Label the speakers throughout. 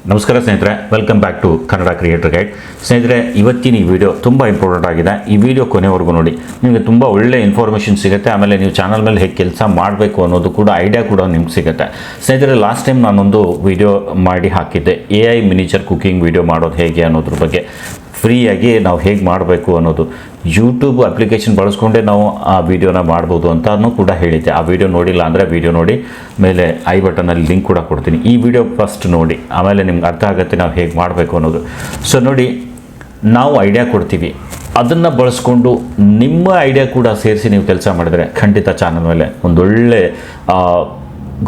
Speaker 1: ನಮಸ್ಕಾರ ಸ್ನೇಹಿತರೆ, welcome back to Kannada creator guide. ಸ್ನೇಹಿತರೆ, ಇವತ್ತಿನ ಈ ವಿಡಿಯೋ ತುಂಬ ಇಂಪಾರ್ಟೆಂಟ್ ಆಗಿದೆ. ಈ ವಿಡಿಯೋ ಕೊನೆವರೆಗೂ ನೋಡಿ, ನಿಮಗೆ ತುಂಬ ಒಳ್ಳೆ ಇನ್ಫಾರ್ಮೇಷನ್ ಸಿಗುತ್ತೆ. ಆಮೇಲೆ ನೀವು ಚಾನಲ್ ಮೇಲೆ ಹೇಗೆ ಕೆಲಸ ಮಾಡಬೇಕು ಅನ್ನೋದು ಕೂಡ ಐಡಿಯಾ ಕೂಡ ನಿಮ್ಗೆ ಸಿಗುತ್ತೆ. ಸ್ನೇಹಿತರೆ, ಲಾಸ್ಟ್ ಟೈಮ್ ನಾನೊಂದು ವಿಡಿಯೋ ಮಾಡಿ ಹಾಕಿದ್ದೆ, AI ಮಿನಿಚರ್ ಕುಕಿಂಗ್ ವಿಡಿಯೋ ಮಾಡೋದು ಹೇಗೆ ಅನ್ನೋದ್ರ ಬಗ್ಗೆ. ಫ್ರೀಯಾಗಿ ನಾವು ಹೇಗೆ ಮಾಡಬೇಕು ಅನ್ನೋದು ಯೂಟ್ಯೂಬ್ ಅಪ್ಲಿಕೇಶನ್ ಬಳಸ್ಕೊಂಡೇ ನಾವು ಆ ವಿಡಿಯೋನ ಮಾಡ್ಬೋದು ಅಂತಲೂ ಕೂಡ ಹೇಳಿದ್ದೆ. ಆ ವಿಡಿಯೋ ನೋಡಿಲ್ಲ ಅಂದರೆ ವಿಡಿಯೋ ನೋಡಿ, ಮೇಲೆ ಐ ಬಟನಲ್ಲಿ ಲಿಂಕ್ ಕೂಡ ಕೊಡ್ತೀನಿ. ಈ ವಿಡಿಯೋ ಫಸ್ಟ್ ನೋಡಿ, ಆಮೇಲೆ ನಿಮ್ಗೆ ಅರ್ಥ ಆಗುತ್ತೆ ನಾವು ಹೇಗೆ ಮಾಡಬೇಕು ಅನ್ನೋದು. ಸೊ ನೋಡಿ, ನಾವು ಐಡಿಯಾ ಕೊಡ್ತೀವಿ, ಅದನ್ನು ಬಳಸ್ಕೊಂಡು ನಿಮ್ಮ ಐಡಿಯಾ ಕೂಡ ಸೇರಿಸಿ ನೀವು ಕೆಲಸ ಮಾಡಿದರೆ ಖಂಡಿತ ಚಾನಲ್ ಮೇಲೆ ಒಂದೊಳ್ಳೆ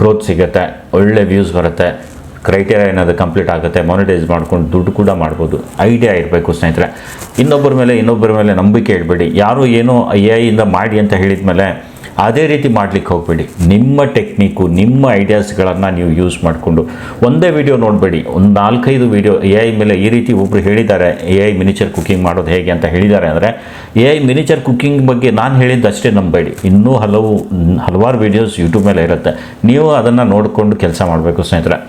Speaker 1: ಗ್ರೋತ್ ಸಿಗುತ್ತೆ, ಒಳ್ಳೆ ವ್ಯೂಸ್ ಬರುತ್ತೆ, ಕ್ರೈಟೇರಿಯಾ ಏನಾದರೂ ಕಂಪ್ಲೀಟ್ ಆಗುತ್ತೆ, ಮಾನಿಟೈಸ್ ಮಾಡ್ಕೊಂಡು ದುಡ್ಡು ಕೂಡ ಮಾಡ್ಬೋದು. ಐಡಿಯಾ ಇರಬೇಕು ಸ್ನೇಹಿತರೆ. ಇನ್ನೊಬ್ಬರ ಮೇಲೆ ನಂಬಿಕೆ ಇಡಬೇಡಿ. ಯಾರು ಏನೋ AI ಇಂದ ಮಾಡಿ ಅಂತ ಹೇಳಿದ ಮೇಲೆ ಅದೇ ರೀತಿ ಮಾಡಲಿಕ್ಕೆ ಹೋಗಬೇಡಿ. ನಿಮ್ಮ ಟೆಕ್ನಿಕ್ಕು, ನಿಮ್ಮ ಐಡಿಯಾಸ್ಗಳನ್ನು ನೀವು ಯೂಸ್ ಮಾಡಿಕೊಂಡು ಒಂದೇ ವಿಡಿಯೋ ನೋಡಬೇಡಿ, ಒಂದು 4-5 ವಿಡಿಯೋ AI ಮೇಲೆ ಈ ರೀತಿ ಒಬ್ಬರು ಹೇಳಿದ್ದಾರೆ, AI ಮಿನಿಚರ್ ಕುಕಿಂಗ್ ಮಾಡೋದು ಹೇಗೆ ಅಂತ ಹೇಳಿದ್ದಾರೆ ಅಂದರೆ, AI ಮಿನಿಚರ್ ಕುಕಿಂಗ್ ಬಗ್ಗೆ ನಾನು ಹೇಳಿದ್ದಷ್ಟೇ ನಂಬೇಡಿ. ಇನ್ನೂ ಹಲವಾರು ವೀಡಿಯೋಸ್ ಯೂಟ್ಯೂಬ್ ಮೇಲೆ ಇರುತ್ತೆ. ನೀವು ಅದನ್ನು ನೋಡಿಕೊಂಡು ಕೆಲಸ ಮಾಡಬೇಕು ಸ್ನೇಹಿತರೆ.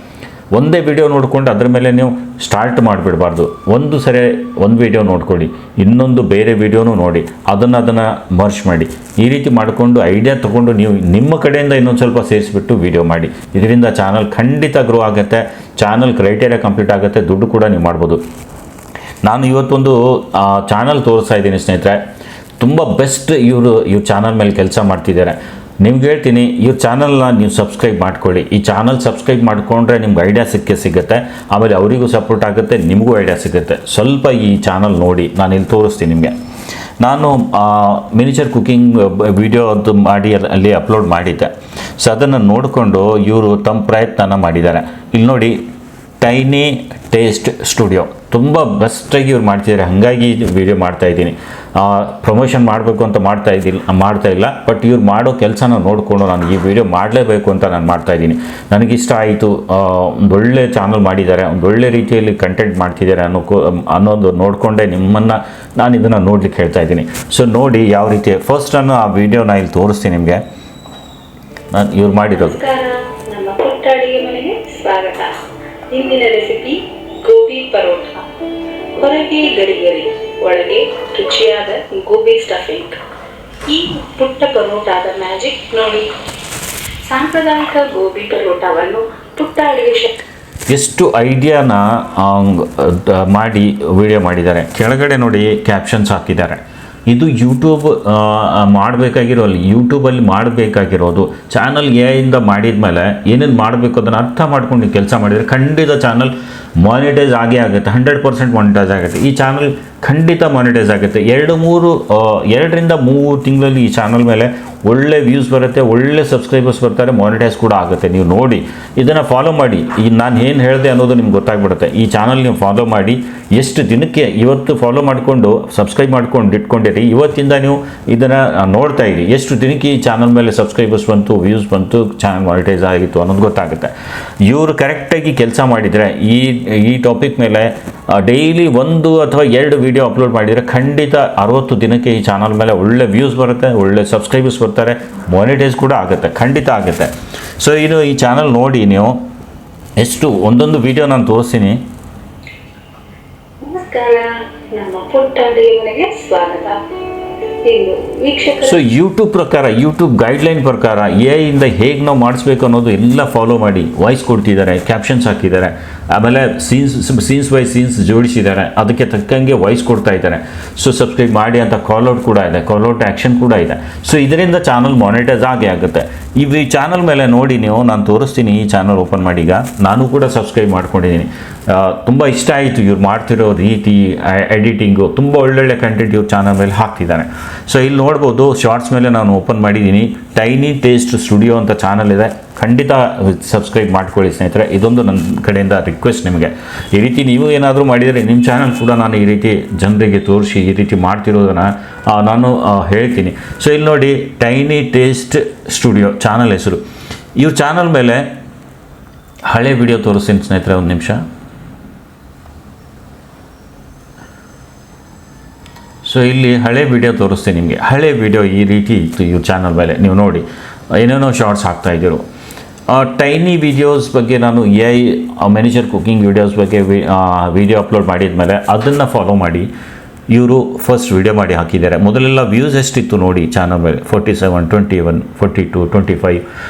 Speaker 1: ಒಂದೇ ವಿಡಿಯೋ ನೋಡಿಕೊಂಡು ಅದ್ರ ಮೇಲೆ ನೀವು ಸ್ಟಾರ್ಟ್ ಮಾಡಿಬಿಡಬಾರ್ದು. ಒಂದು ವಿಡಿಯೋ ನೋಡ್ಕೊಳ್ಳಿ, ಇನ್ನೊಂದು ಬೇರೆ ವಿಡಿಯೋನೂ ನೋಡಿ, ಅದನ್ನು ಮರ್ಚ್ ಮಾಡಿ. ಈ ರೀತಿ ಮಾಡಿಕೊಂಡು ಐಡಿಯಾ ತೊಗೊಂಡು ನೀವು ನಿಮ್ಮ ಕಡೆಯಿಂದ ಇನ್ನೊಂದು ಸ್ವಲ್ಪ ಸೇರಿಸ್ಬಿಟ್ಟು ವಿಡಿಯೋ ಮಾಡಿ. ಇದರಿಂದ ಚಾನಲ್ ಖಂಡಿತ ಗ್ರೋ ಆಗುತ್ತೆ, ಚಾನಲ್ ಕ್ರೈಟೇರಿಯಾ ಕಂಪ್ಲೀಟ್ ಆಗುತ್ತೆ, ದುಡ್ಡು ಕೂಡ ನೀವು ಮಾಡ್ಬೋದು. ನಾನು ಇವತ್ತೊಂದು ಚಾನಲ್ ತೋರಿಸ್ತಾ ಇದ್ದೀನಿ ಸ್ನೇಹಿತರೆ. ತುಂಬ ಬೆಸ್ಟ್ ಇವ್ರ ಚಾನಲ್ ಮೇಲೆ ಕೆಲಸ ಮಾಡ್ತಿದ್ದಾರೆ. ನಿಮ್ಗೆ ಹೇಳ್ತೀನಿ, ಇವ್ರ ಚಾನಲ್ನ ನೀವು ಸಬ್ಸ್ಕ್ರೈಬ್ ಮಾಡ್ಕೊಳ್ಳಿ. ಈ ಚಾನಲ್ ಸಬ್ಸ್ಕ್ರೈಬ್ ಮಾಡಿಕೊಂಡ್ರೆ ನಿಮ್ಗೆ ಐಡಿಯಾ ಸಿಗುತ್ತೆ. ಆಮೇಲೆ ಅವರಿಗೂ ಸಪೋರ್ಟ್ ಆಗುತ್ತೆ, ನಿಮಗೂ ಐಡಿಯಾ ಸಿಗುತ್ತೆ. ಸ್ವಲ್ಪ ಈ ಚಾನಲ್ ನೋಡಿ, ನಾನು ಇಲ್ಲಿ ತೋರಿಸ್ತೀನಿ ನಿಮಗೆ. ನಾನು ಮಿನಿಚರ್ ಕುಕಿಂಗ್ ವಿಡಿಯೋ ಅದು ಮಾಡಿ ಅಲ್ಲಿ ಅಪ್ಲೋಡ್ ಮಾಡಿದ್ದೆ. ಸೊ ಅದನ್ನು ನೋಡಿಕೊಂಡು ಇವರು ತಮ್ಮ ಪ್ರಯತ್ನ ಮಾಡಿದ್ದಾರೆ. ಇಲ್ಲಿ ನೋಡಿ, ಟೈನಿ ಟೇಸ್ಟ್ ಸ್ಟುಡಿಯೋ ತುಂಬ ಬೆಸ್ಟಾಗಿ ಇವ್ರು ಮಾಡ್ತಿದ್ದಾರೆ. ಹಾಗಾಗಿ ವಿಡಿಯೋ ಮಾಡ್ತಾಯಿದ್ದೀನಿ. ಪ್ರಮೋಷನ್ ಮಾಡಬೇಕು ಅಂತ ಮಾಡ್ತಾ ಇಲ್ಲ, ಬಟ್ ಇವ್ರು ಮಾಡೋ ಕೆಲಸನ ನೋಡಿಕೊಂಡು ನಾನು ಈ ವಿಡಿಯೋ ಮಾಡಲೇಬೇಕು ಅಂತ ನಾನು ಮಾಡ್ತಾಯಿದ್ದೀನಿ. ನನಗಿಷ್ಟ ಆಯಿತು. ಒಂದೊಳ್ಳೆ ಚಾನಲ್ ಮಾಡಿದ್ದಾರೆ, ಒಂದೊಳ್ಳೆ ರೀತಿಯಲ್ಲಿ ಕಂಟೆಂಟ್ ಮಾಡ್ತಿದ್ದಾರೆ ಅನ್ನೋದು ನೋಡಿಕೊಂಡೇ ನಾನು ಇದನ್ನು ನೋಡ್ಲಿಕ್ಕೆ ಹೇಳ್ತಾ ಇದ್ದೀನಿ. ಸೊ ನೋಡಿ ಯಾವ ರೀತಿ. ಫಸ್ಟ್ ನಾನು ಆ ವಿಡಿಯೋನ ಇಲ್ಲಿ ತೋರಿಸ್ತೀನಿ ನಿಮಗೆ. ನಾನು ಇವ್ರು ಮಾಡಿರೋದು.
Speaker 2: ನಮ್ಮ ಪುಟ್ಟ ಅಡಿಗೆ ಮನೆಗೆ ಸ್ವಾಗತ. ಇಂದಿನ ರೆಸಿಪಿ ಗೋಬಿ ಪರೋಟ. ಹೊರಗೆ ಗರಿ ಒಳಗೆ ರುಚಿಯಾದ ಗೋಬಿ ಸ್ಟಫಿಂಗ್. ಈ ಪುಟ್ಟ ಪರೋಟಾದ ಮ್ಯಾಜಿಕ್ ನೋಡಿ. ಸಾಂಪ್ರದಾಯಿಕ ಗೋಬಿ ಪರೋಟವನ್ನು ಪುಟ್ಟ ಅಡಿಗೆ
Speaker 1: ಎಷ್ಟು ಐಡಿಯಾನ ಮಾಡಿ ವಿಡಿಯೋ ಮಾಡಿದ್ದಾರೆ. ಕೆಳಗಡೆ ನೋಡಿ ಕ್ಯಾಪ್ಷನ್ಸ್ ಹಾಕಿದ್ದಾರೆ. ಇದು ಯೂಟ್ಯೂಬಲ್ಲಿ ಮಾಡಬೇಕಾಗಿರೋದು. ಚಾನಲ್ AI ಇಂದ ಮಾಡಿದ ಮೇಲೆ ಏನೇನು ಮಾಡಬೇಕು ಅದನ್ನು ಅರ್ಥ ಮಾಡ್ಕೊಂಡು ಕೆಲಸ ಮಾಡಿದರೆ ಖಂಡಿತ ಚಾನಲ್ ಮಾನಿಟೈಸ್ ಆಗೇ ಆಗುತ್ತೆ. 100% ಮಾನಿಟೈಸ್ ಆಗುತ್ತೆ. ಈ ಚಾನಲ್ ಖಂಡಿತ ಮಾನಿಟೈಸ್ ಆಗುತ್ತೆ. 2-3 ತಿಂಗಳಲ್ಲಿ ಈ ಚಾನಲ್ ಮೇಲೆ ಒಳ್ಳೆ ವ್ಯೂಸ್ ಬರುತ್ತೆ, ಒಳ್ಳೆ ಸಬ್ಸ್ಕ್ರೈಬರ್ಸ್ ಬರ್ತಾರೆ, ಮಾನಿಟೈಸ್ ಕೂಡ ಆಗುತ್ತೆ. ನೀವು ನೋಡಿ, ಇದನ್ನು ಫಾಲೋ ಮಾಡಿ. ಈಗ ನಾನು ಏನು ಹೇಳಿದೆ ಅನ್ನೋದು ನಿಮ್ಗೆ ಗೊತ್ತಾಗ್ಬಿಡುತ್ತೆ. ಈ ಚಾನಲ್ ನೀವು ಫಾಲೋ ಮಾಡಿ. ಎಷ್ಟು ದಿನಕ್ಕೆ ಇವತ್ತು ಫಾಲೋ ಮಾಡಿಕೊಂಡು ಸಬ್ಸ್ಕ್ರೈಬ್ ಮಾಡ್ಕೊಂಡು ಇಟ್ಕೊಂಡಿರಿ. ಇವತ್ತಿಂದ ನೀವು ಇದನ್ನು ನೋಡ್ತಾ ಇರಿ. ಎಷ್ಟು ದಿನಕ್ಕೆ ಈ ಚಾನಲ್ ಮೇಲೆ ಸಬ್ಸ್ಕ್ರೈಬರ್ಸ್ ಬಂತು, ವ್ಯೂಸ್ ಬಂತು, ಚಾನಲ್ ಮಾನಿಟೈಸ್ ಆಗಿತ್ತು ಅನ್ನೋದು ಗೊತ್ತಾಗುತ್ತೆ. ಇವರು ಕರೆಕ್ಟಾಗಿ ಕೆಲಸ ಮಾಡಿದರೆ ಈ ಟಾಪಿಕ್ ಮೇಲೆ ಡೈಲಿ 1 ಅಥವಾ 2 ವಿಡಿಯೋ ಅಪ್ಲೋಡ್ ಮಾಡಿದರೆ ಖಂಡಿತ 60 ದಿನಕ್ಕೆ ಈ ಚಾನಲ್ ಮೇಲೆ ಒಳ್ಳೆ ವ್ಯೂಸ್ ಬರುತ್ತೆ, ಒಳ್ಳೆ ಸಬ್ಸ್ಕ್ರೈಬರ್ಸ್ ಬರ್ತಾರೆ, ಮಾನಿಟೈಸ್ ಕೂಡ ಆಗುತ್ತೆ, ಖಂಡಿತ ಆಗುತ್ತೆ. ಸೊ ಈ ಚಾನಲ್ ನೋಡಿ ನೀವು. ಎಷ್ಟು ಒಂದೊಂದು ವಿಡಿಯೋ ನಾನು ತೋರಿಸ್ತೀನಿ.
Speaker 2: ನಮಸ್ಕಾರ, ನಮ್ಮ ಪುಟ್ಟ ಅಡಿಗೆ ಮನೆಗೆ ಸ್ವಾಗತ.
Speaker 1: ಸೊ ಯೂಟ್ಯೂಬ್ ಗೈಡ್ಲೈನ್ ಪ್ರಕಾರ AI ಇಂದ ಹೇಗೆ ನಾವು ಮಾಡಿಸ್ಬೇಕು ಅನ್ನೋದು ಎಲ್ಲ ಫಾಲೋ ಮಾಡಿ ವಾಯ್ಸ್ ಕೊಡ್ತಿದ್ದಾರೆ, ಕ್ಯಾಪ್ಷನ್ಸ್ ಹಾಕಿದ್ದಾರೆ, ಆಮೇಲೆ ಸೀನ್ಸ್ ಬೈ ಸೀನ್ಸ್ ಜೋಡಿಸಿದ್ದಾರೆ, ಅದಕ್ಕೆ ತಕ್ಕಂಗೆ ವಾಯ್ಸ್ ಕೊಡ್ತಾ ಇದ್ದಾರೆ. ಸೊ ಸಬ್ಸ್ಕ್ರೈಬ್ ಮಾಡಿ ಅಂತ ಕಾಲ್ಔಟ್ ಕೂಡ ಇದೆ, ಕಾಲ್ಔಟ್ ಆ್ಯಕ್ಷನ್ ಕೂಡ ಇದೆ. ಸೊ ಇದರಿಂದ ಚಾನಲ್ ಮಾನಿಟೈಸ್ ಆಗೇ ಆಗುತ್ತೆ. ಈ ಚಾನಲ್ ಮೇಲೆ ನೋಡಿ ನೀವು, ನಾನು ತೋರಿಸ್ತೀನಿ. ಈ ಚಾನಲ್ ಓಪನ್ ಮಾಡಿ. ಈಗ ನಾನು ಕೂಡ ಸಬ್ಸ್ಕ್ರೈಬ್ ಮಾಡ್ಕೊಂಡಿದ್ದೀನಿ. ತುಂಬ ಇಷ್ಟ ಆಯಿತು ಇವ್ರು ಮಾಡ್ತಿರೋ ರೀತಿ, ಎಡಿಟಿಂಗು, ತುಂಬ ಒಳ್ಳೊಳ್ಳೆ ಕಂಟೆಂಟ್ ಇವ್ರ ಚಾನಲ್ ಮೇಲೆ ಹಾಕ್ತಿದ್ದಾರೆ. ಸೊ ಇಲ್ಲಿ ನೋಡ್ಬೋದು, ಶಾರ್ಟ್ಸ್ ಮೇಲೆ ನಾನು ಓಪನ್ ಮಾಡಿದ್ದೀನಿ. ಟೈನಿ ಟೇಸ್ಟ್ ಸ್ಟುಡಿಯೋ ಅಂತ ಚಾನಲ್ ಇದೆ. ಖಂಡಿತ ಸಬ್ಸ್ಕ್ರೈಬ್ ಮಾಡ್ಕೊಳ್ಳಿ ಸ್ನೇಹಿತರೆ. ಇದೊಂದು ನನ್ನ ಕಡೆಯಿಂದ ರಿಕ್ವೆಸ್ಟ್ ನಿಮಗೆ. ಈ ರೀತಿ ನೀವು ಏನಾದರೂ ಮಾಡಿದರೆ ನಿಮ್ಮ ಚಾನಲ್ ಕೂಡ ನಾನು ಈ ರೀತಿ ಜನರಿಗೆ ತೋರಿಸಿ ಈ ರೀತಿ ಮಾಡ್ತಿರೋದನ್ನು ನಾನು ಹೇಳ್ತೀನಿ. ಸೊ ಇಲ್ಲಿ ನೋಡಿ, ಟೈನಿ ಟೇಸ್ಟ್ ಸ್ಟುಡಿಯೋ ಚಾನಲ್ ಹೆಸರು. ಇವ್ರ ಚಾನಲ್ ಮೇಲೆ ಹಳೆ ವಿಡಿಯೋ ತೋರಿಸ್ತೀನಿ ಸ್ನೇಹಿತರೆ, ಒಂದು ನಿಮಿಷ. ಸೊ ಇಲ್ಲಿ ಹಳೆ ವಿಡಿಯೋ ತೋರಿಸ್ತೀನಿ ನಿಮಗೆ. ಹಳೆ ವಿಡಿಯೋ ಈ ರೀತಿ ಇತ್ತು ಇವ್ರ ಚಾನಲ್ ಮೇಲೆ. ನೀವು ನೋಡಿ, ಏನೇನೋ ಶಾರ್ಟ್ಸ್ ಹಾಕ್ತಾಯಿದ್ದರು. ಟೈನಿ ವೀಡಿಯೋಸ್ ಬಗ್ಗೆ ನಾನು AI ಮ್ಯಾನೇಜರ್ ಕುಕಿಂಗ್ ವೀಡಿಯೋಸ್ ಬಗ್ಗೆ ವಿಡಿಯೋ ಅಪ್ಲೋಡ್ ಮಾಡಿದ ಮೇಲೆ ಅದನ್ನು ಫಾಲೋ ಮಾಡಿ ಇವರು ಫಸ್ಟ್ ವಿಡಿಯೋ ಮಾಡಿ ಹಾಕಿದ್ದಾರೆ. ಮೊದಲೆಲ್ಲ ವ್ಯೂಸ್ ಎಷ್ಟಿತ್ತು ನೋಡಿ ಚಾನಲ್ ಮೇಲೆ 47, 21, 42, 25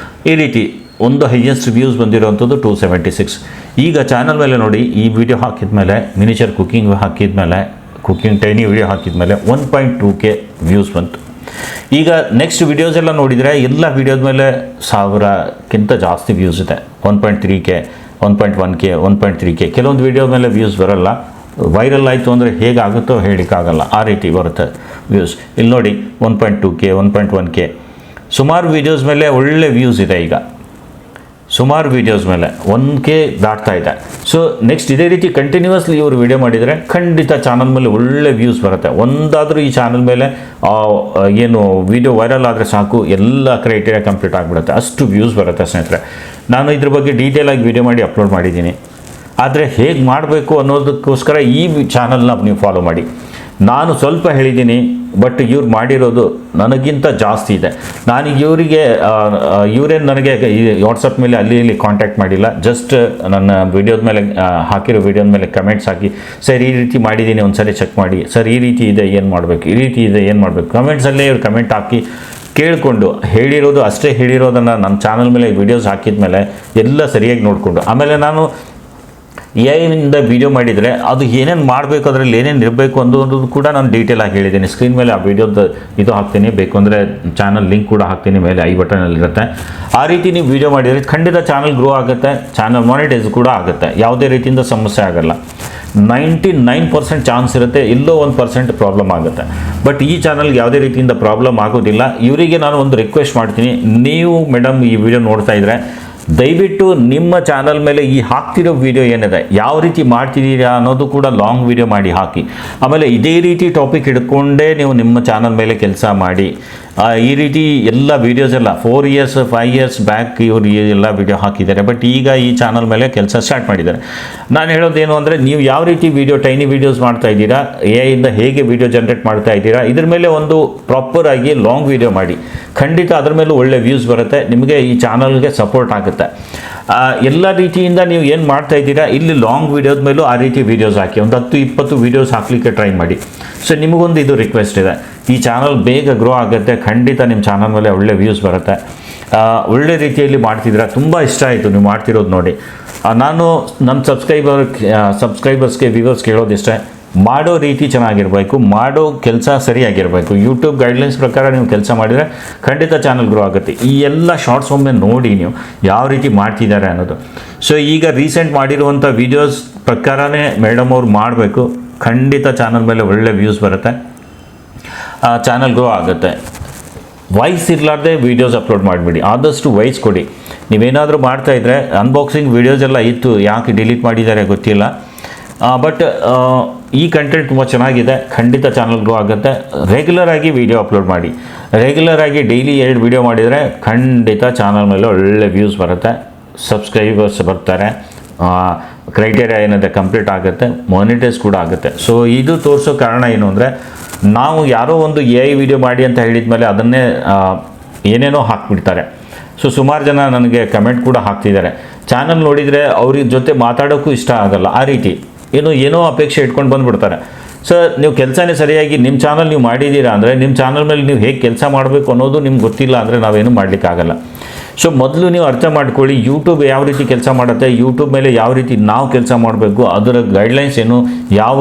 Speaker 1: ಈ ರೀತಿ ಒಂದು ಹೈಯೆಸ್ಟ್ ವ್ಯೂಸ್ ಬಂದಿರೋವಂಥದ್ದು 276. ಈಗ ಚಾನಲ್ ಮೇಲೆ ನೋಡಿ ಈ ವಿಡಿಯೋ ಹಾಕಿದ ಮೇಲೆ ಮಿನಿಚರ್ ಕುಕಿಂಗ್ ಹಾಕಿದ ಮೇಲೆ ಕುಕಿಂಗ್ ಟೈನಿ ವಿಡಿಯೋ ಹಾಕಿದ ಮೇಲೆ 1.2K ವ್ಯೂಸ್ ಬಂತು. ಈಗ ನೆಕ್ಸ್ಟ್ ವಿಡಿಯೋಸ್ ಎಲ್ಲ ನೋಡಿದರೆ ಎಲ್ಲ ವಿಡಿಯೋದ ಮೇಲೆ 1000ಕ್ಕಿಂತ ಜಾಸ್ತಿ ವ್ಯೂಸ್ ಇದೆ. 1.3K, 1.1K, 1.3K. ಕೆಲವೊಂದು ವಿಡಿಯೋ ಮೇಲೆ ವ್ಯೂಸ್ ಬರೋಲ್ಲ. ವೈರಲ್ ಆಯಿತು ಅಂದರೆ ಹೇಗಾಗುತ್ತೋ ಹೇಳೋಕ್ಕಾಗಲ್ಲ, ಆ ರೀತಿ ಬರುತ್ತೆ ವ್ಯೂಸ್. ಇಲ್ಲಿ ನೋಡಿ 1.2K, 1.1K. ಸುಮಾರು ವೀಡಿಯೋಸ್ ಮೇಲೆ ಒಳ್ಳೆ ವ್ಯೂಸ್ ಇದೆ. ಈಗ ಸುಮಾರು ವೀಡಿಯೋಸ್ ಮೇಲೆ 1K ದಾಟ್ತಾ ಇದೆ. ಸೊ ನೆಕ್ಸ್ಟ್ ಇದೇ ರೀತಿ ಕಂಟಿನ್ಯೂಸ್ಲಿ ಇವರು ವಿಡಿಯೋ ಮಾಡಿದರೆ ಖಂಡಿತ ಚಾನಲ್ ಮೇಲೆ ಒಳ್ಳೆ ವ್ಯೂಸ್ ಬರುತ್ತೆ. ಒಂದಾದರೂ ಈ ಚಾನಲ್ ಮೇಲೆ ಏನು ವಿಡಿಯೋ ವೈರಲ್ ಆದರೆ ಸಾಕು, ಎಲ್ಲ ಕ್ರೈಟೀರಿಯಾ ಕಂಪ್ಲೀಟ್ ಆಗಿಬಿಡುತ್ತೆ, ಅಷ್ಟು ವ್ಯೂಸ್ ಬರುತ್ತೆ ಸ್ನೇಹಿತರೆ. ನಾನು ಇದ್ರ ಬಗ್ಗೆ ಡೀಟೇಲಾಗಿ ವಿಡಿಯೋ ಮಾಡಿ ಅಪ್ಲೋಡ್ ಮಾಡಿದ್ದೀನಿ. ಆದರೆ ಹೇಗೆ ಮಾಡಬೇಕು ಅನ್ನೋದಕ್ಕೋಸ್ಕರ ಈ ಚಾನಲ್ನ ನೀವು ಫಾಲೋ ಮಾಡಿ. ನಾನು ಸ್ವಲ್ಪ ಹೇಳಿದ್ದೀನಿ, ಬಟ್ ಇವ್ರು ಮಾಡಿರೋದು ನನಗಿಂತ ಜಾಸ್ತಿ ಇದೆ. ನಾನೀಗ ಇವರೇನು ನನಗೆ ವಾಟ್ಸಪ್ ಮೇಲೆ ಅಲ್ಲಿ ಇಲ್ಲಿ ಕಾಂಟ್ಯಾಕ್ಟ್ ಮಾಡಿಲ್ಲ. ಜಸ್ಟ್ ನನ್ನ ವಿಡಿಯೋದ ಮೇಲೆ ಹಾಕಿರೋ ವಿಡಿಯೋದ ಮೇಲೆ ಕಮೆಂಟ್ಸ್ ಹಾಕಿ, ಸರ್ ಈ ರೀತಿ ಮಾಡಿದ್ದೀನಿ ಒಂದು ಸರಿ ಚೆಕ್ ಮಾಡಿ, ಸರ್ ಈ ರೀತಿ ಇದೆ ಏನು ಮಾಡಬೇಕು, ಈ ರೀತಿ ಇದೆ ಏನು ಮಾಡಬೇಕು, ಕಮೆಂಟ್ಸಲ್ಲೇ ಇವ್ರು ಕಮೆಂಟ್ ಹಾಕಿ ಕೇಳಿಕೊಂಡು ಹೇಳಿರೋದು ಅಷ್ಟೇ ಹೇಳಿರೋದನ್ನು ನನ್ನ ಚಾನಲ್ ಮೇಲೆ ವೀಡಿಯೋಸ್ ಹಾಕಿದ ಮೇಲೆ ಎಲ್ಲ ಸರಿಯಾಗಿ ನೋಡಿಕೊಂಡು, ಆಮೇಲೆ ನಾನು AI ವಿಡಿಯೋ ಮಾಡಿದರೆ ಅದು ಏನೇನು ಮಾಡಬೇಕು, ಅದರಲ್ಲಿ ಏನೇನು ಇರಬೇಕು ಅನ್ನೋದು ಕೂಡ ನಾನು ಡೀಟೇಲಾಗಿ ಹೇಳಿದ್ದೀನಿ. ಸ್ಕ್ರೀನ್ ಮೇಲೆ ಆ ವಿಡಿಯೋದ ಇದು ಹಾಕ್ತೀನಿ, ಬೇಕು ಅಂದರೆ ಚಾನಲ್ ಲಿಂಕ್ ಕೂಡ ಹಾಕ್ತೀನಿ, ಮೇಲೆ ಐ ಬಟನಲ್ಲಿರುತ್ತೆ. ಆ ರೀತಿ ನೀವು ವಿಡಿಯೋ ಮಾಡಿದರೆ ಖಂಡಿತ ಚಾನಲ್ ಗ್ರೋ ಆಗುತ್ತೆ, ಚಾನಲ್ ಮಾನಿಟೈಸ್ ಕೂಡ ಆಗುತ್ತೆ, ಯಾವುದೇ ರೀತಿಯಿಂದ ಸಮಸ್ಯೆ ಆಗಲ್ಲ. 99% ಚಾನ್ಸ್ ಇರುತ್ತೆ, ಎಲ್ಲೋ 1% ಪ್ರಾಬ್ಲಮ್ ಆಗುತ್ತೆ. ಬಟ್ ಈ ಚಾನಲ್ಗೆ ಯಾವುದೇ ರೀತಿಯಿಂದ ಪ್ರಾಬ್ಲಮ್ ಆಗೋದಿಲ್ಲ. ಇವರಿಗೆ ನಾನು ಒಂದು ರಿಕ್ವೆಸ್ಟ್ ಮಾಡ್ತೀನಿ, ನೀವು ಮೇಡಮ್ ಈ ವಿಡಿಯೋ ನೋಡ್ತಾ ಇದ್ದರೆ ದಯವಿಟ್ಟು ನಿಮ್ಮ ಚಾನಲ್ ಮೇಲೆ ಈ ಹಾಕ್ತಿರೋ ವಿಡಿಯೋ ಏನಿದೆ ಯಾವ ರೀತಿ ಮಾಡ್ತಿದ್ದೀರಾ ಅನ್ನೋದು ಕೂಡ ಲಾಂಗ್ ವಿಡಿಯೋ ಮಾಡಿ ಹಾಕಿ. ಆಮೇಲೆ ಇದೇ ರೀತಿ ಟಾಪಿಕ್ ಹಿಡ್ಕೊಂಡೇ ನೀವು ನಿಮ್ಮ ಚಾನಲ್ ಮೇಲೆ ಕೆಲಸ ಮಾಡಿ. ಈ ರೀತಿ ಎಲ್ಲ ವೀಡಿಯೋಸ್ ಎಲ್ಲ 4 years 5 years ಬ್ಯಾಕ್ ಇವರು ಎಲ್ಲ ವಿಡಿಯೋ ಹಾಕಿದ್ದಾರೆ. ಬಟ್ ಈಗ ಈ ಚಾನಲ್ ಮೇಲೆ ಕೆಲಸ ಸ್ಟಾರ್ಟ್ ಮಾಡಿದ್ದಾರೆ. ನಾನು ಹೇಳೋದೇನು ಅಂದರೆ, ನೀವು ಯಾವ ರೀತಿ ಟೈನಿ ವೀಡಿಯೋಸ್ ಮಾಡ್ತಾ ಇದ್ದೀರಾ, AI ಹೇಗೆ ವಿಡಿಯೋ ಜನ್ರೇಟ್ ಮಾಡ್ತಾ ಇದ್ದೀರಾ, ಇದ್ರ ಮೇಲೆ ಒಂದು ಪ್ರಾಪರ್ ಆಗಿ ಲಾಂಗ್ ವಿಡಿಯೋ ಮಾಡಿ. ಖಂಡಿತ ಅದ್ರ ಮೇಲೂ ಒಳ್ಳೆ ವ್ಯೂಸ್ ಬರುತ್ತೆ, ನಿಮಗೆ ಈ ಚಾನಲ್ಗೆ ಸಪೋರ್ಟ್ ಆಗುತ್ತೆ. ಎಲ್ಲ ರೀತಿಯಿಂದ ನೀವು ಏನು ಮಾಡ್ತಾ ಇದ್ದೀರಾ, ಇಲ್ಲಿ ಲಾಂಗ್ ವೀಡಿಯೋದ ಮೇಲೂ ಆ ರೀತಿ ವೀಡಿಯೋಸ್ ಹಾಕಿ, ಒಂದು 10-20 ವೀಡಿಯೋಸ್ ಹಾಕಲಿಕ್ಕೆ ಟ್ರೈ ಮಾಡಿ. ಸೊ ನಿಮಗೊಂದು ಇದು ರಿಕ್ವೆಸ್ಟ್ ಇದೆ, ಈ ಚಾನಲ್ ಬೇಗ ಗ್ರೋ ಆಗುತ್ತೆ, ಖಂಡಿತ ನಿಮ್ಮ ಚಾನಲ್ ಮೇಲೆ ಒಳ್ಳೆ ವ್ಯೂಸ್ ಬರುತ್ತೆ. ಒಳ್ಳೆ ರೀತಿಯಲ್ಲಿ ಮಾಡ್ತಿದ್ದೀರಾ, ತುಂಬ ಇಷ್ಟ ಆಯಿತು ನೀವು ಮಾಡ್ತಿರೋದು ನೋಡಿ. ನಾನು ನಮ್ಮ ಸಬ್ಸ್ಕ್ರೈಬರ್ಸ್ಗೆ ವ್ಯೂವರ್ಸ್ಗೆ ಹೇಳೋದಿಷ್ಟೇ, ಮಾಡೋ ರೀತಿ ಚೆನ್ನಾಗಿರಬೇಕು, ಮಾಡೋ ಕೆಲಸ ಸರಿಯಾಗಿರಬೇಕು. ಯೂಟ್ಯೂಬ್ ಗೈಡ್ಲೈನ್ಸ್ ಪ್ರಕಾರ ನೀವು ಕೆಲಸ ಮಾಡಿದರೆ ಖಂಡಿತ ಚಾನಲ್ ಗ್ರೋ ಆಗುತ್ತೆ. ಈ ಎಲ್ಲ ಶಾರ್ಟ್ಸ್ ಒಮ್ಮೆ ನೋಡಿ ನೀವು ಯಾವ ರೀತಿ ಮಾಡ್ತಿದ್ದಾರೆ ಅನ್ನೋದು. ಸೊ ಈಗ ರೀಸೆಂಟ್ ಮಾಡಿರುವಂಥ ವೀಡಿಯೋಸ್ ಪ್ರಕಾರನೇ ಮೇಡಮ್ ಅವ್ರು ಮಾಡಬೇಕು, ಖಂಡಿತ ಚಾನಲ್ ಮೇಲೆ ಒಳ್ಳೆ ವ್ಯೂಸ್ ಬರುತ್ತೆ, ಚಾನಲ್ ಗ್ರೋ ಆಗುತ್ತೆ. ವಾಯ್ಸ್ ಇರಲಾರ್ದೆ ವೀಡಿಯೋಸ್ ಅಪ್ಲೋಡ್ ಮಾಡಿಬಿಡಿ, ಆದಷ್ಟು ವಾಯ್ಸ್ ಕೊಡಿ. ನೀವೇನಾದರೂ ಮಾಡ್ತಾಯಿದ್ರೆ ಅನ್ಬಾಕ್ಸಿಂಗ್ ವೀಡಿಯೋಸ್ ಎಲ್ಲ ಇತ್ತು, ಯಾಕೆ ಡಿಲೀಟ್ ಮಾಡಿದ್ದಾರೆ ಗೊತ್ತಿಲ್ಲ. ಬಟ್ ಈ ಕಂಟೆಂಟ್ ತುಂಬ ಚೆನ್ನಾಗಿದೆ, ಖಂಡಿತ ಚಾನಲ್ ಗ್ರೋ ಆಗುತ್ತೆ. ರೆಗ್ಯುಲರಾಗಿ ವೀಡಿಯೋ ಅಪ್ಲೋಡ್ ಮಾಡಿ, ರೆಗ್ಯುಲರಾಗಿ ಡೈಲಿ 2 ವೀಡಿಯೋ ಮಾಡಿದರೆ ಖಂಡಿತ ಚಾನಲ್ ಮೇಲೆ ಒಳ್ಳೆ ವ್ಯೂಸ್ ಬರುತ್ತೆ, ಸಬ್ಸ್ಕ್ರೈಬರ್ಸ್ ಬರ್ತಾರೆ, ಕ್ರೈಟೇರಿಯಾ ಏನಿದೆ ಕಂಪ್ಲೀಟ್ ಆಗುತ್ತೆ, ಮಾನಿಟೈಸ್ ಕೂಡ ಆಗುತ್ತೆ. ಸೊ ಇದು ತೋರಿಸೋ ಕಾರಣ ಏನು ಅಂದರೆ, ನಾವು ಯಾರೋ ಒಂದು AI ವಿಡಿಯೋ ಮಾಡಿ ಅಂತ ಹೇಳಿದ ಮೇಲೆ ಅದನ್ನೇ ಏನೇನೋ ಹಾಕ್ಬಿಡ್ತಾರೆ. ಸೊ ಸುಮಾರು ಜನ ನನಗೆ ಕಮೆಂಟ್ ಕೂಡ ಹಾಕ್ತಿದ್ದಾರೆ, ಚಾನಲ್ ನೋಡಿದರೆ ಅವ್ರ ಜೊತೆ ಮಾತಾಡೋಕ್ಕೂ ಇಷ್ಟ ಆಗಲ್ಲ, ಆ ರೀತಿ ಏನೋ ಅಪೇಕ್ಷೆ ಇಟ್ಕೊಂಡು ಬಂದುಬಿಡ್ತಾರೆ. ಸರ್ ನೀವು ಕೆಲಸನೇ ಸರಿಯಾಗಿ ನಿಮ್ಮ ಚಾನಲ್ ನೀವು ಮಾಡಿದ್ದೀರಾ ಅಂದರೆ, ನಿಮ್ಮ ಚಾನಲ್ ಮೇಲೆ ನೀವು ಹೇಗೆ ಕೆಲಸ ಮಾಡಬೇಕು ಅನ್ನೋದು ನಿಮ್ಗೆ ಗೊತ್ತಿಲ್ಲ ಅಂದರೆ ನಾವೇನು ಮಾಡಲಿಕ್ಕಾಗಲ್ಲ. ಸೊ ಮೊದಲು ನೀವು ಅರ್ಥ ಮಾಡ್ಕೊಳ್ಳಿ, ಯೂಟ್ಯೂಬ್ ಯಾವ ರೀತಿ ಕೆಲಸ ಮಾಡುತ್ತೆ, ಯೂಟ್ಯೂಬ್ ಮೇಲೆ ಯಾವ ರೀತಿ ನಾವು ಕೆಲಸ ಮಾಡಬೇಕು, ಅದರ ಗೈಡ್ಲೈನ್ಸ್ ಏನು, ಯಾವ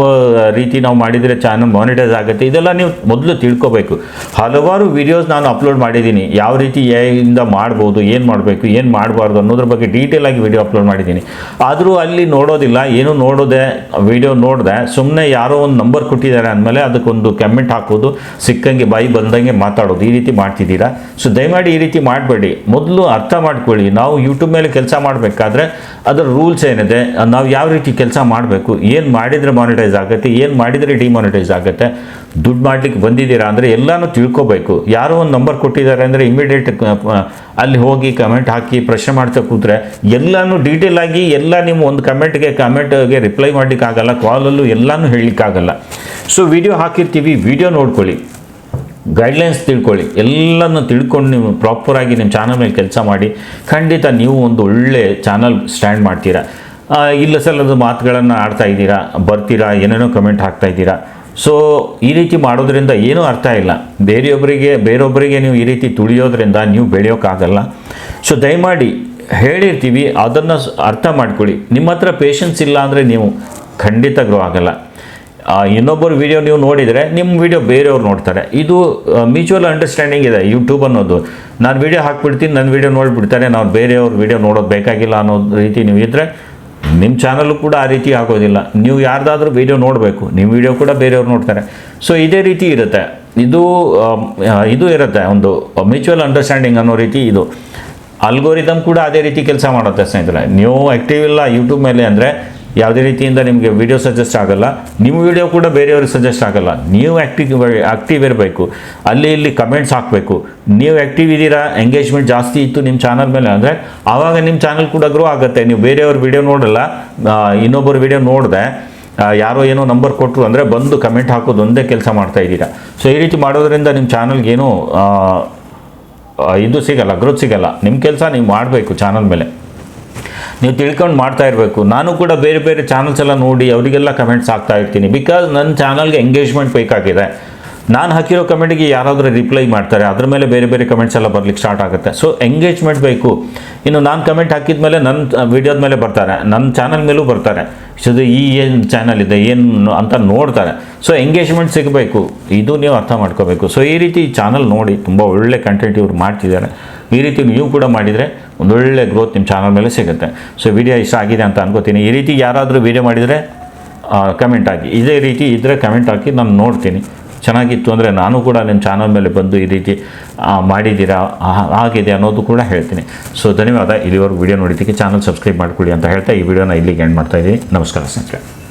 Speaker 1: ರೀತಿ ನಾವು ಮಾಡಿದರೆ ಚಾನಲ್ ಮಾನಿಟೈಸ್ ಆಗುತ್ತೆ, ಇದೆಲ್ಲ ನೀವು ಮೊದಲು ತಿಳ್ಕೊಬೇಕು. ಹಲವಾರು ವೀಡಿಯೋಸ್ ನಾನು ಅಪ್ಲೋಡ್ ಮಾಡಿದ್ದೀನಿ, ಯಾವ ರೀತಿ AI ಮಾಡ್ಬೋದು, ಏನು ಮಾಡಬೇಕು, ಏನು ಮಾಡಬಾರ್ದು ಅನ್ನೋದ್ರ ಬಗ್ಗೆ ಡೀಟೇಲಾಗಿ ವಿಡಿಯೋ ಅಪ್ಲೋಡ್ ಮಾಡಿದ್ದೀನಿ. ಆದರೂ ಅಲ್ಲಿ ನೋಡೋದಿಲ್ಲ, ಏನು ವಿಡಿಯೋ ನೋಡಿದೆ ಸುಮ್ಮನೆ ಯಾರೋ ಒಂದು ನಂಬರ್ ಕೊಟ್ಟಿದ್ದಾರೆ ಅಂದಮೇಲೆ ಅದಕ್ಕೊಂದು ಕಮೆಂಟ್ ಹಾಕೋದು, ಸಿಕ್ಕಂಗೆ ಬಾಯಿ ಬಂದಂಗೆ ಮಾತಾಡೋದು, ಈ ರೀತಿ ಮಾಡ್ತಿದ್ದೀರಾ. ಸೊ ದಯಮಾಡಿ ಈ ರೀತಿ ಮಾಡಬೇಡಿ, ಮೊದಲು ಅರ್ಥ ಮಾಡ್ಕೊಳ್ಳಿ. ನಾವು ಯೂಟ್ಯೂಬ್ ಮೇಲೆ ಕೆಲಸ ಮಾಡಬೇಕಾದ್ರೆ ಅದರ ರೂಲ್ಸ್ ಏನಿದೆ, ನಾವು ಯಾವ ರೀತಿ ಕೆಲಸ ಮಾಡಬೇಕು, ಏನು ಮಾಡಿದರೆ ಮಾನಿಟೈಸ್ ಆಗುತ್ತೆ, ಏನು ಮಾಡಿದರೆ ಡಿಮಾನಿಟೈಸ್ ಆಗುತ್ತೆ, ದುಡ್ಡು ಮಾಡಲಿಕ್ಕೆ ಬಂದಿದ್ದೀರಾ ಅಂದರೆ ಎಲ್ಲನೂ ತಿಳ್ಕೊಬೇಕು. ಯಾರೋ ಒಂದು ನಂಬರ್ ಕೊಟ್ಟಿದ್ದಾರೆ ಅಂದರೆ ಇಮಿಡಿಯೇಟ್ ಅಲ್ಲಿ ಹೋಗಿ ಕಮೆಂಟ್ ಹಾಕಿ ಪ್ರಶ್ನೆ ಮಾಡ್ತಾ ಕೂತ್ರೆ ಎಲ್ಲನೂ ಡೀಟೇಲ್ ಆಗಿ ಎಲ್ಲ ನಿಮ್ಮ ಒಂದು ಕಮೆಂಟ್ಗೆ ರಿಪ್ಲೈ ಮಾಡಲಿಕ್ಕಾಗಲ್ಲ, ಕಾಲಲ್ಲೂ ಎಲ್ಲನೂ ಹೇಳಲಿಕ್ಕಾಗಲ್ಲ. ಸೊ ವಿಡಿಯೋ ಹಾಕಿರ್ತೀವಿ, ವಿಡಿಯೋ ನೋಡ್ಕೊಳ್ಳಿ, ಗೈಡ್ಲೈನ್ಸ್ ತಿಳ್ಕೊಳ್ಳಿ, ಎಲ್ಲನೂ ತಿಳ್ಕೊಂಡು ನೀವು ಪ್ರಾಪರಾಗಿ ನಿಮ್ಮ ಚಾನಲ್ ಮೇಲೆ ಕೆಲಸ ಮಾಡಿ ಖಂಡಿತ ನೀವು ಒಂದು ಒಳ್ಳೆ ಚಾನಲ್ ಸ್ಟ್ಯಾಂಡ್ ಮಾಡ್ತೀರಾ. ಇಲ್ಲ ಸಲ್ಲದ ಮಾತುಗಳನ್ನು ಆಡ್ತಾ ಇದ್ದೀರಾ, ಬರ್ತೀರಾ, ಏನೇನೋ ಕಮೆಂಟ್ ಹಾಕ್ತಾ ಇದ್ದೀರಾ. ಸೊ ಈ ರೀತಿ ಮಾಡೋದ್ರಿಂದ ಏನೂ ಅರ್ಥ ಇಲ್ಲ. ಬೇರೊಬ್ಬರಿಗೆ ನೀವು ಈ ರೀತಿ ತುಳಿಯೋದ್ರಿಂದ ನೀವು ಬೆಳೆಯೋಕ್ಕಾಗಲ್ಲ. ಸೊ ದಯಮಾಡಿ ಹೇಳಿರ್ತೀವಿ, ಅದನ್ನು ಅರ್ಥ ಮಾಡ್ಕೊಳ್ಳಿ. ನಿಮ್ಮ ಹತ್ರ ಪೇಷನ್ಸ್ ಇಲ್ಲ ಅಂದರೆ ನೀವು ಖಂಡಿತ ಗ್ರೋ ಆಗಲ್ಲ. ಇನ್ನೊಬ್ಬರು ವಿಡಿಯೋ ನೀವು ನೋಡಿದರೆ ನಿಮ್ಮ ವಿಡಿಯೋ ಬೇರೆಯವ್ರು ನೋಡ್ತಾರೆ. ಇದು ಮ್ಯೂಚುವಲ್ ಅಂಡರ್ಸ್ಟ್ಯಾಂಡಿಂಗ್ ಇದೆ ಯೂಟ್ಯೂಬ್ ಅನ್ನೋದು. ನಾನು ವಿಡಿಯೋ ಹಾಕ್ಬಿಡ್ತೀನಿ, ನನ್ನ ವಿಡಿಯೋ ನೋಡಿಬಿಡ್ತಾರೆ, ನಾವು ಬೇರೆಯವ್ರ ವಿಡಿಯೋ ನೋಡೋದು ಬೇಕಾಗಿಲ್ಲ ಅನ್ನೋ ರೀತಿ ನೀವು ಇದ್ದರೆ ನಿಮ್ಮ ಚಾನಲ್ಲು ಕೂಡ ಆ ರೀತಿ ಆಗೋದಿಲ್ಲ. ನೀವು ಯಾರ್ದಾದ್ರೂ ವಿಡಿಯೋ ನೋಡಬೇಕು, ನಿಮ್ಮ ವಿಡಿಯೋ ಕೂಡ ಬೇರೆಯವ್ರು ನೋಡ್ತಾರೆ. ಸೊ ಇದೇ ರೀತಿ ಇರುತ್ತೆ. ಇದು ಇರುತ್ತೆ ಒಂದು ಮ್ಯೂಚುವಲ್ ಅಂಡರ್ಸ್ಟ್ಯಾಂಡಿಂಗ್ ಅನ್ನೋ ರೀತಿ. ಇದು ಅಲ್ಗೋರಿದಮ್ ಕೂಡ ಅದೇ ರೀತಿ ಕೆಲಸ ಮಾಡುತ್ತೆ ಸ್ನೇಹಿತರೆ. ನೀವು ಆ್ಯಕ್ಟಿವ್ ಇಲ್ಲ ಯೂಟ್ಯೂಬ್ ಮೇಲೆ ಅಂದರೆ ಯಾವುದೇ ರೀತಿಯಿಂದ ನಿಮಗೆ ವಿಡಿಯೋ ಸಜೆಸ್ಟ್ ಆಗಲ್ಲ, ನಿಮ್ಮ ವಿಡಿಯೋ ಕೂಡ ಬೇರೆಯವ್ರಿಗೆ ಸಜೆಸ್ಟ್ ಆಗಲ್ಲ. ನೀವು ಆ್ಯಕ್ಟಿವ್ ಇರಬೇಕು, ಅಲ್ಲಿ ಇಲ್ಲಿ ಕಮೆಂಟ್ಸ್ ಹಾಕಬೇಕು. ನೀವು ಆ್ಯಕ್ಟಿವ್ ಇದ್ದೀರಾ, ಎಂಗೇಜ್ಮೆಂಟ್ ಜಾಸ್ತಿ ಇತ್ತು ನಿಮ್ಮ ಚಾನಲ್ ಮೇಲೆ ಅಂದರೆ ಆವಾಗ ನಿಮ್ಮ ಚಾನಲ್ ಕೂಡ ಗ್ರೋ ಆಗುತ್ತೆ. ನೀವು ಬೇರೆಯವ್ರ ವಿಡಿಯೋ ನೋಡಲ್ಲ, ಇನ್ನೊಬ್ಬರು ವಿಡಿಯೋ ನೋಡಿದೆ, ಯಾರೋ ಏನೋ ನಂಬರ್ ಕೊಟ್ಟರು ಅಂದರೆ ಬಂದು ಕಮೆಂಟ್ ಹಾಕೋದು ಒಂದೇ ಕೆಲಸ ಮಾಡ್ತಾ ಇದ್ದೀರಾ. ಸೊ ಈ ರೀತಿ ಮಾಡೋದ್ರಿಂದ ನಿಮ್ಮ ಚಾನಲ್ಗೇನು ಇದು ಸಿಗಲ್ಲ, ಗ್ರೋತ್ ಸಿಗಲ್ಲ. ನಿಮ್ಮ ಕೆಲಸ ನೀವು ಮಾಡಬೇಕು ಚಾನಲ್ ಮೇಲೆ, ನೀವು ತಿಳ್ಕೊಂಡು ಮಾಡ್ತಾ ಇರಬೇಕು. ನಾನು ಕೂಡ ಬೇರೆ ಬೇರೆ ಚಾನಲ್ಸ್ ಎಲ್ಲ ನೋಡಿ ಅವರಿಗೆಲ್ಲ ಕಮೆಂಟ್ಸ್ ಹಾಕ್ತಾ ಇರ್ತೀನಿ. ಬಿಕಾಸ್ ನನ್ನ ಚಾನಲ್ಗೆ ಎಂಗೇಜ್ಮೆಂಟ್ ಬೇಕಾಗಿದೆ. ನಾನು ಹಾಕಿರೋ ಕಮೆಂಟಿಗೆ ಯಾರಾದರೂ ರಿಪ್ಲೈ ಮಾಡ್ತಾರೆ, ಅದ್ರ ಮೇಲೆ ಬೇರೆ ಬೇರೆ ಕಮೆಂಟ್ಸ್ ಎಲ್ಲ ಬರ್ಲಿಕ್ಕೆ ಸ್ಟಾರ್ಟ್ ಆಗುತ್ತೆ. ಸೊ ಎಂಗೇಜ್ಮೆಂಟ್ ಬೇಕು. ಇನ್ನು ನಾನು ಕಮೆಂಟ್ ಹಾಕಿದ ಮೇಲೆ ನನ್ನ ವಿಡಿಯೋದ ಮೇಲೆ ಬರ್ತಾರೆ, ನನ್ನ ಚಾನಲ್ ಮೇಲೂ ಬರ್ತಾರೆ. ಸೊ ಏನು ಚಾನಲ್ ಇದೆ ಏನು ಅಂತ ನೋಡ್ತಾರೆ. ಸೊ ಎಂಗೇಜ್ಮೆಂಟ್ ಸಿಗಬೇಕು, ಇದು ನೀವು ಅರ್ಥ ಮಾಡ್ಕೋಬೇಕು. ಸೊ ಈ ರೀತಿ ಚಾನಲ್ ನೋಡಿ ತುಂಬ ಒಳ್ಳೆ ಕಂಟೆಂಟ್ ಇವ್ರು ಮಾಡ್ತಿದ್ದಾರೆ. ಈ ರೀತಿ ನೀವು ಕೂಡ ಮಾಡಿದರೆ ಒಂದೊಳ್ಳೆ ಗ್ರೋತ್ ನಿಮ್ಮ ಚಾನಲ್ ಮೇಲೆ ಸಿಗುತ್ತೆ. ಸೊ ವಿಡಿಯೋ ಇಷ್ಟ ಆಗಿದೆ ಅಂತ ಅನ್ಕೋತೀನಿ. ಈ ರೀತಿ ಯಾರಾದರೂ ವಿಡಿಯೋ ಮಾಡಿದರೆ ಕಮೆಂಟ್ ಹಾಕಿ, ಇದೇ ರೀತಿ ಇದ್ದರೆ ಕಮೆಂಟ್ ಹಾಕಿ, ನಾನು ನೋಡ್ತೀನಿ. ಚೆನ್ನಾಗಿತ್ತು ಅಂದರೆ ನಾನು ಕೂಡ ನಿಮ್ಮ ಚಾನಲ್ ಮೇಲೆ ಬಂದು ಈ ರೀತಿ ಮಾಡಿದ್ದೀರಾ, ಆಗಿದೆ ಅನ್ನೋದು ಕೂಡ ಹೇಳ್ತೀನಿ. ಸೊ ಧನ್ಯವಾದ. ಇಲ್ಲಿವರೆಗೂ ವಿಡಿಯೋ ನೋಡಿದ್ದಕ್ಕೆ ಚಾನಲ್ ಸಬ್ಸ್ಕ್ರೈಬ್ ಮಾಡ್ಕೊಳ್ಳಿ ಅಂತ ಹೇಳ್ತಾ ಈ ವಿಡಿಯೋನ ಇಲ್ಲಿಗೆ ಎಂಡ್ ಮಾಡ್ತಾಯಿದ್ದೀನಿ. ನಮಸ್ಕಾರ ಸ್ನೇಹಿತರೆ.